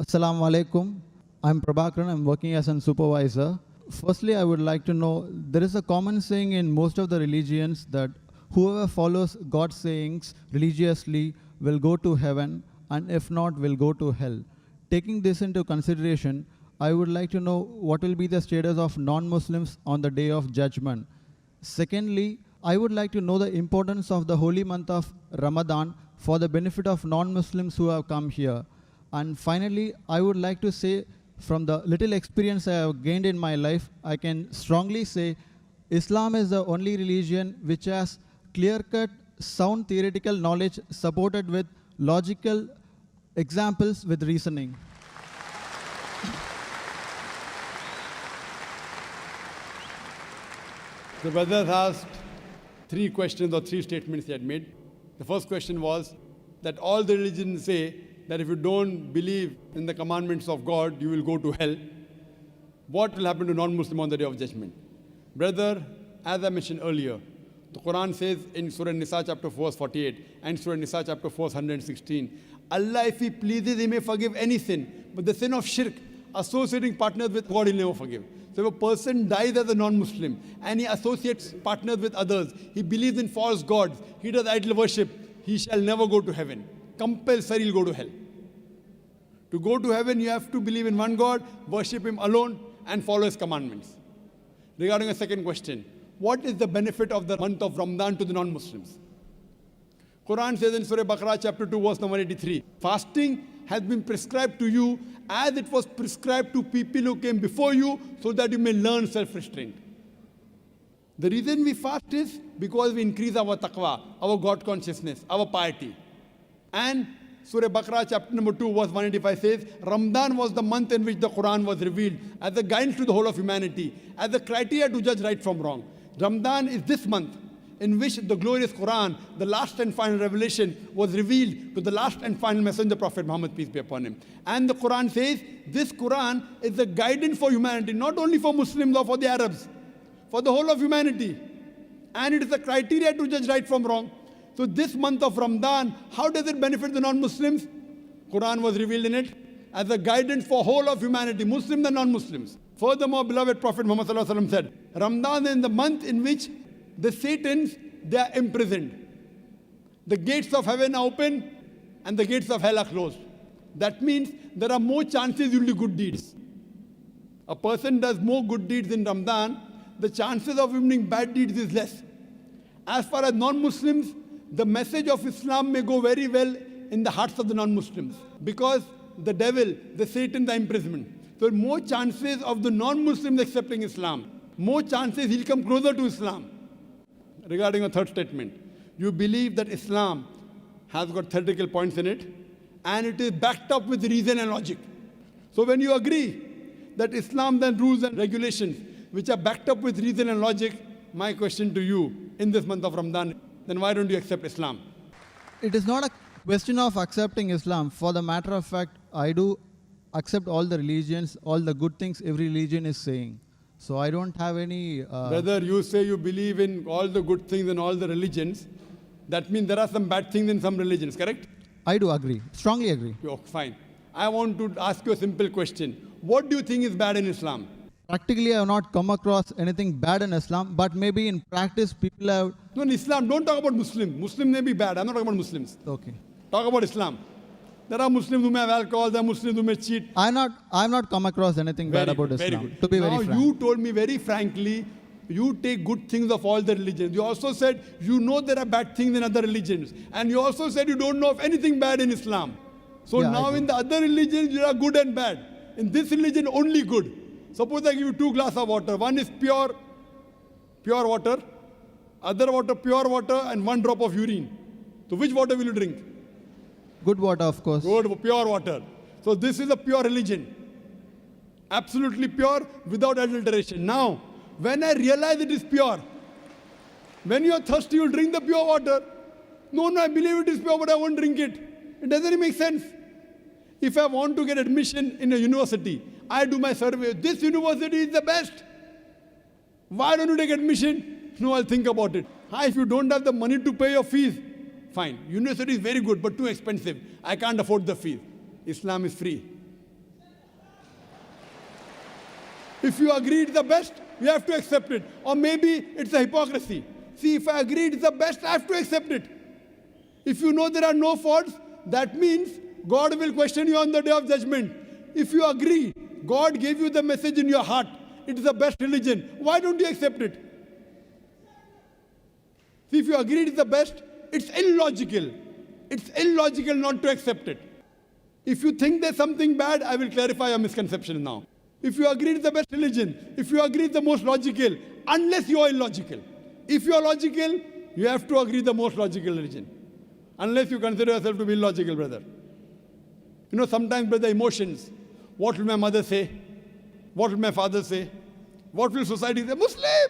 Assalamu alaikum. I'm Prabhakaran. I'm working as a supervisor. Firstly, I would like to know there is a common saying in most of the religions that whoever follows God's sayings religiously will go to heaven, and if not, will go to hell. Taking this into consideration, I would like to know what will be the status of non Muslims on the day of judgment. Secondly, I would like to know the importance of the holy month of Ramadan for the benefit of non Muslims who have come here. And finally, I would like to say, from the little experience I have gained in my life, I can strongly say Islam is the only religion which has clear cut, sound theoretical knowledge supported with logical examples with reasoning. The brother asked three questions or three statements he had made. The first question was that all the religions say that if you don't believe in the commandments of God, you will go to hell. What will happen to non-Muslim on the day of judgment? Brother, as I mentioned earlier, the Quran says in Surah Nisa chapter 4 verse 48 and Surah Nisa chapter 4 verse 116, Allah, if He pleases, He may forgive any sin, but the sin of shirk, associating partners with God, He'll never forgive. So if a person dies as a non-Muslim and he associates partners with others, he believes in false gods, he does idol worship, he shall never go to heaven. Compulsory he'll go to hell. To go to heaven, you have to believe in one God, worship Him alone, and follow His commandments. Regarding a second question, what is the benefit of the month of Ramadan to the non-Muslims? Quran says in Surah Baqarah chapter 2 verse number 83, fasting has been prescribed to you as it was prescribed to people who came before you so that you may learn self-restraint. The reason we fast is because we increase our taqwa, our God consciousness, our piety. And Surah Baqarah chapter number 2 verse 185 says, Ramadan was the month in which the Quran was revealed as a guidance to the whole of humanity, as a criteria to judge right from wrong. Ramadan is this month in which the glorious Quran, the last and final revelation, was revealed to the last and final messenger, Prophet Muhammad, peace be upon him. And the Quran says, this Quran is a guidance for humanity, not only for Muslims or for the Arabs, for the whole of humanity. And it is a criteria to judge right from wrong. So this month of Ramadan, how does it benefit the non-Muslims? Quran was revealed in it as a guidance for whole of humanity, Muslims and non-Muslims. Furthermore, beloved Prophet Muhammad said, Ramadan is the month in which the Satans, they are imprisoned. The gates of heaven are open and the gates of hell are closed. That means there are more chances you'll do good deeds. A person does more good deeds in Ramadan, the chances of him doing bad deeds is less. As far as non-Muslims, the message of Islam may go very well in the hearts of the non-Muslims because the devil, the Satan, the imprisonment. So more chances of the non-Muslims accepting Islam. More chances he'll come closer to Islam. Regarding a third statement, you believe that Islam has got theoretical points in it and it is backed up with reason and logic. So when you agree that Islam then rules and regulations which are backed up with reason and logic, my question to you in this month of Ramadan, then why don't you accept Islam? It is not a question of accepting Islam. For the matter of fact, I do accept all the religions, all the good things every religion is saying. So I don't have any... Brother, you say you believe in all the good things in all the religions. That means there are some bad things in some religions, correct? I do agree, strongly agree. Oh, fine. I want to ask you a simple question. What do you think is bad in Islam? Practically, I have not come across anything bad in Islam, but maybe in practice, people have... No, in Islam, don't talk about Muslim. Muslim may be bad. I'm not talking about Muslims. Okay. Talk about Islam. There are Muslims who may have alcohol, there are Muslims who may cheat. I'm not come across anything bad about Very Islam. good. To be Now very frank. you told me very frankly, you take good things of all the religions. You also said you know there are bad things in other religions. And you also said you don't know of anything bad in Islam. So Yeah, now in the other religions, there are good and bad. In this religion, only good. Suppose I give you 2 glasses of water. One is pure water. Other water, pure water, and 1 drop of urine. So which water will you drink? Good water, of course. Good, pure water. So this is a pure religion. Absolutely pure, without adulteration. Now, when I realize it is pure, when you are thirsty, you will drink the pure water. No, I believe it is pure, but I won't drink it. It doesn't make sense. If I want to get admission in a university, I do my survey. This university is the best. Why don't you take admission? No, I'll think about it. If you don't have the money to pay your fees, fine. University is very good, but too expensive. I can't afford the fees. Islam is free. If you agree it's the best, you have to accept it. Or maybe it's a hypocrisy. See, if I agree it's the best, I have to accept it. If you know there are no faults, that means God will question you on the day of judgment. If you agree, God gave you the message in your heart, it is the best religion, why don't you accept it? See, if you agree it is the best, it's illogical. It's illogical not to accept it. If you think there's something bad, I will clarify your misconception now. If you agree it's the best religion, if you agree it's the most logical, unless you are illogical. If you are logical, you have to agree the most logical religion. Unless you consider yourself to be illogical, brother. You know, sometimes, brother, emotions. What will my mother say? What will my father say? What will society say? Muslim!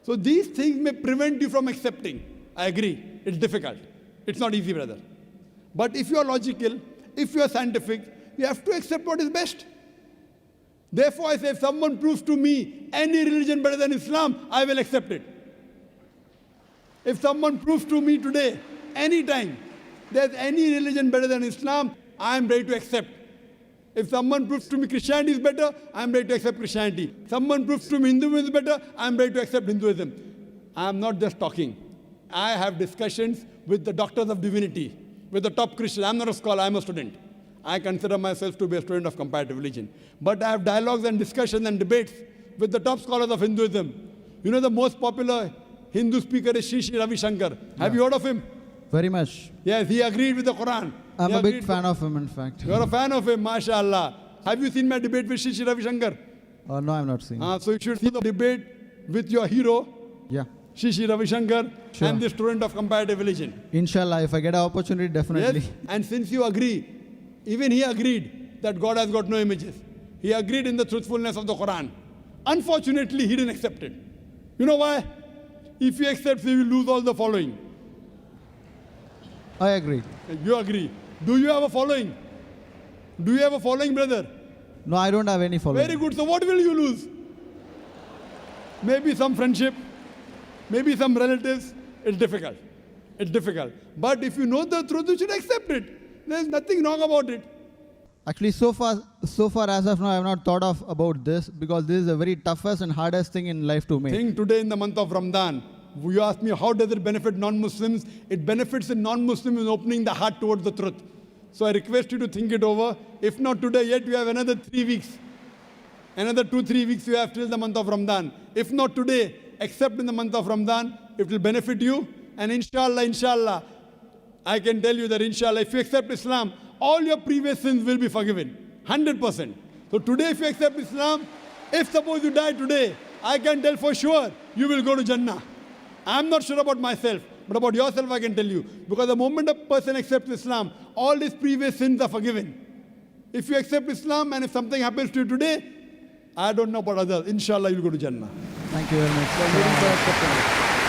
So these things may prevent you from accepting. I agree. It's difficult. It's not easy, brother. But if you are logical, if you are scientific, you have to accept what is best. Therefore, I say, if someone proves to me any religion better than Islam, I will accept it. If someone proves to me today, anytime, there's any religion better than Islam, I am ready to accept. If someone proves to me Christianity is better, I am ready to accept Christianity. Someone proves to me Hinduism is better, I am ready to accept Hinduism. I am not just talking. I have discussions with the doctors of divinity, with the top Christians. I am not a scholar, I am a student. I consider myself to be a student of comparative religion. But I have dialogues and discussions and debates with the top scholars of Hinduism. You know the most popular Hindu speaker is Sri Sri Ravi Shankar. Have you heard of him? Very much. Yes, he agreed with the Quran. I'm He a big agreed fan of him, in fact. You are a fan of him, mashallah. Have you seen my debate with Sri Sri Ravi Shankar? No, I'm not seeing. So you should see the debate with your hero, Yeah. Sri Sri Ravi Shankar, Sure. and the student of comparative religion. Inshallah, if I get an opportunity, definitely. Yes, and since you agree, even he agreed that God has got no images. He agreed in the truthfulness of the Quran. Unfortunately, he didn't accept it. You know why? If he accepts, he will lose all the following. I agree. You agree. Do you have a following? Do you have a following, brother? No, I don't have any following. Very good. So what will you lose? Maybe some friendship, maybe some relatives. It's difficult. It's difficult. But if you know the truth, you should accept it. There's nothing wrong about it. Actually, so far as of now, I have not thought of about this because this is the very toughest and hardest thing in life to make. Think today in the month of Ramadan. You ask me, how does it benefit non-Muslims? It benefits a non-Muslim in opening the heart towards the truth. So I request you to think it over. If not today, yet you have another 3 weeks. Another 2-3 weeks you have till the month of Ramadan. If not today, except in the month of Ramadan, it will benefit you. And inshallah, I can tell you that inshallah, if you accept Islam, all your previous sins will be forgiven. 100%. So today if you accept Islam, if suppose you die today, I can tell for sure you will go to Jannah. I'm not sure about myself, but about yourself I can tell you. Because the moment a person accepts Islam, all his previous sins are forgiven. If you accept Islam and if something happens to you today, I don't know about others. Inshallah, you'll go to Jannah. Thank you very much. So I'm waiting for acceptance.